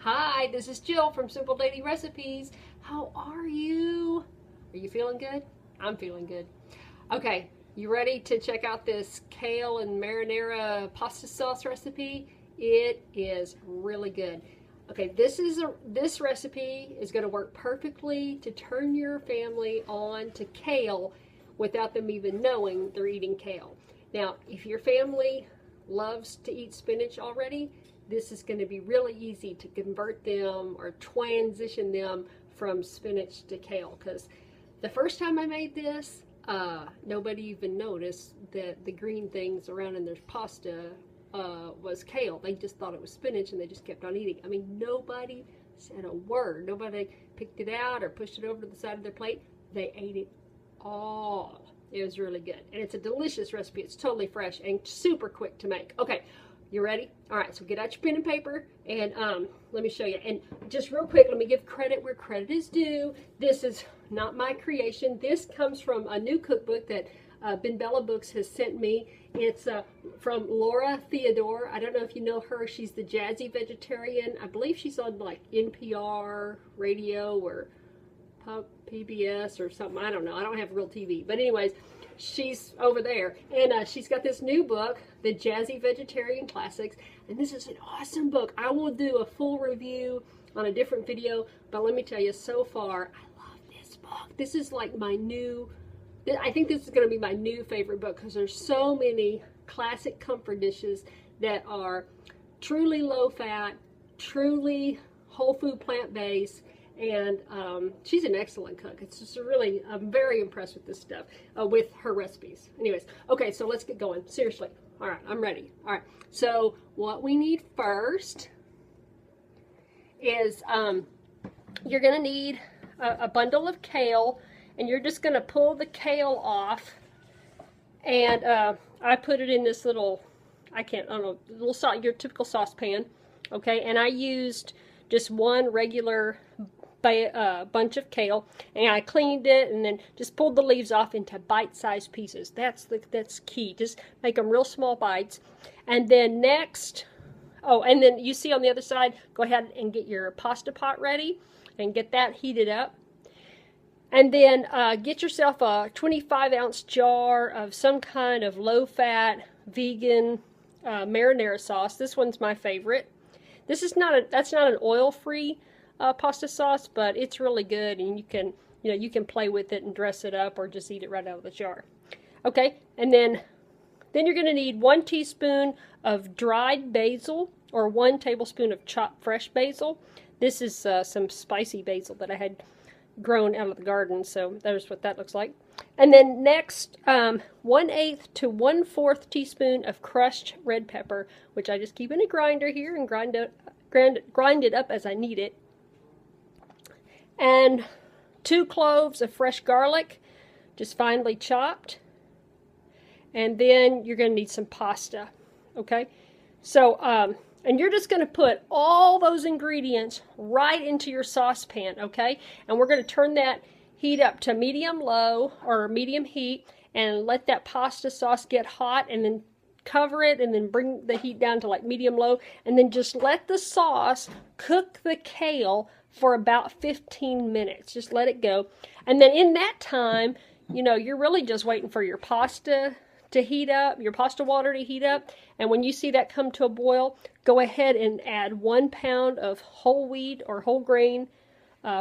Hi, this is Jill from Simple Daily Recipes. How are you? Are you feeling good? I'm feeling good. Okay, you ready to check out this kale and marinara pasta sauce recipe? It is really good. Okay, this recipe is going to work perfectly to turn your family on to kale without them even knowing they're eating kale. Now, if your family loves to eat spinach already, this is going to be really easy to convert them or transition them from spinach to kale, because the first time I made this, nobody even noticed that the green things around in their pasta was kale. They just thought it was spinach and they just kept on eating. I mean, nobody said a word. Nobody picked it out or pushed it over to the side of their plate. They ate it all. It was really good. And it's a delicious recipe. It's totally fresh and super quick to make. Okay, you ready? All right, so get out your pen and paper and let me show you. And just real quick, let me give credit where credit is due. This is not my creation. This comes from a new cookbook that Ben Bella Books has sent me. It's from Laura Theodore. I don't know if you know her. She's the jazzy vegetarian. I believe she's on like NPR radio or PBS or something. I don't know. I don't have real TV. But anyways, she's over there. And she's got this new book, The Jazzy Vegetarian Classics. And this is an awesome book. I will do a full review on a different video. But let me tell you, so far, I love this book. This is like my new... I think this is going to be my new favorite book because there's so many classic comfort dishes that are truly low fat, truly whole food plant-based, and she's an excellent cook. It's just really, I'm very impressed with this stuff, with her recipes. Anyways, okay, so let's get going. Seriously. All right, I'm ready. All right, so what we need first is you're going to need a bundle of kale. And you're just going to pull the kale off, and I put it in this little, I don't know, little your typical saucepan, okay? And I used just one regular bunch of kale, and I cleaned it, and then just pulled the leaves off into bite-sized pieces. That's key. Just make them real small bites. And then next, oh, and then you see on the other side, go ahead and get your pasta pot ready, and get that heated up. And then get yourself a 25-ounce jar of some kind of low-fat, vegan marinara sauce. This one's my favorite. This is that's not an oil-free pasta sauce, but it's really good, and you can play with it and dress it up, or just eat it right out of the jar. Okay, and then you're going to need 1 teaspoon of dried basil, or 1 tablespoon of chopped fresh basil. This is some spicy basil that I had grown out of the garden, so there's what that looks like. And then next, 1/8 to 1/4 teaspoon of crushed red pepper, which I just keep in a grinder here and grind it up as I need it. And 2 cloves of fresh garlic, just finely chopped. And then you're going to need some pasta, okay? So, and you're just going to put all those ingredients right into your saucepan, okay? And we're going to turn that heat up to medium-low or medium heat and let that pasta sauce get hot, and then cover it and then bring the heat down to like medium-low, and then just let the sauce cook the kale for about 15 minutes. Just let it go. And then in that time, you're really just waiting for your pasta to heat up, your pasta water to heat up, and when you see that come to a boil, go ahead and add 1 pound of whole wheat or whole grain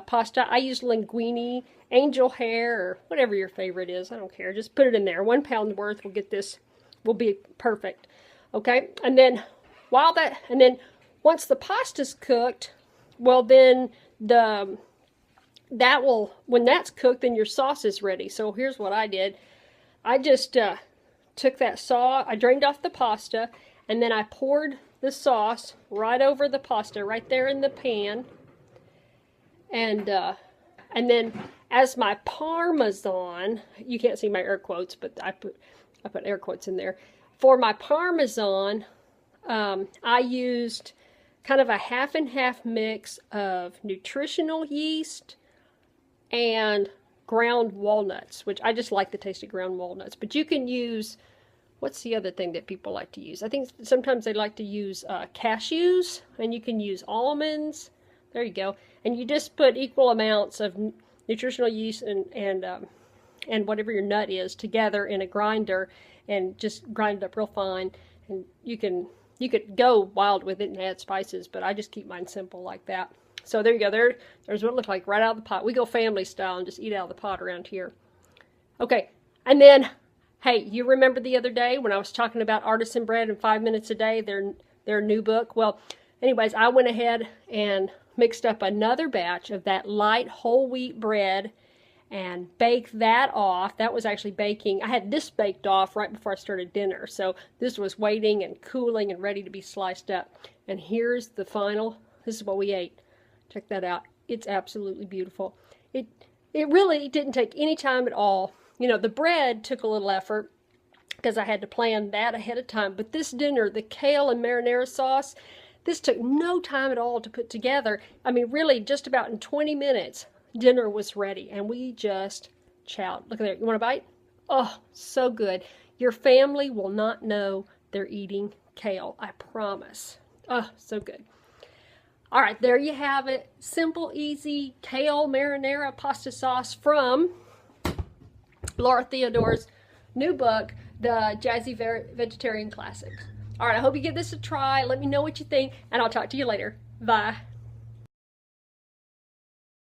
pasta. I use Linguine, angel hair, or whatever your favorite is. I don't care. Just put it in there. 1 pound worth will be perfect. Okay, and then once the pasta's cooked, well then when that's cooked, then your sauce is ready. So here's what I did. I just took that sauce, I drained off the pasta, and then I poured the sauce right over the pasta, right there in the pan. And then as my Parmesan, you can't see my air quotes, but I put air quotes in there. For my Parmesan, I used kind of a half and half mix of nutritional yeast and ground walnuts, which I just like the taste of ground walnuts. But you can use what's the other thing that people like to use? I think sometimes they like to use cashews, and you can use almonds. There you go. And you just put equal amounts of nutritional yeast and whatever your nut is together in a grinder, and just grind it up real fine. And you could go wild with it and add spices, but I just keep mine simple like that. So there you go. There's what it looks like right out of the pot. We go family style and just eat out of the pot around here. Okay, and then, hey, you remember the other day when I was talking about Artisan Bread and 5 Minutes a Day, their new book? Well, anyways, I went ahead and mixed up another batch of that light whole wheat bread and baked that off. That was actually baking. I had this baked off right before I started dinner. So this was waiting and cooling and ready to be sliced up. And here's the final. This is what we ate. Check that out. It's absolutely beautiful. It really didn't take any time at all. You know, the bread took a little effort because I had to plan that ahead of time. But this dinner, the kale and marinara sauce, this took no time at all to put together. I mean, really, just about in 20 minutes, dinner was ready. And we just chowed. Look at there. You want a bite? Oh, so good. Your family will not know they're eating kale. I promise. Oh, so good. All right, there you have it. Simple, easy kale marinara pasta sauce from Laura Theodore's new book, The Jazzy Vegetarian Classics. All right, I hope you give this a try. Let me know what you think, and I'll talk to you later. Bye.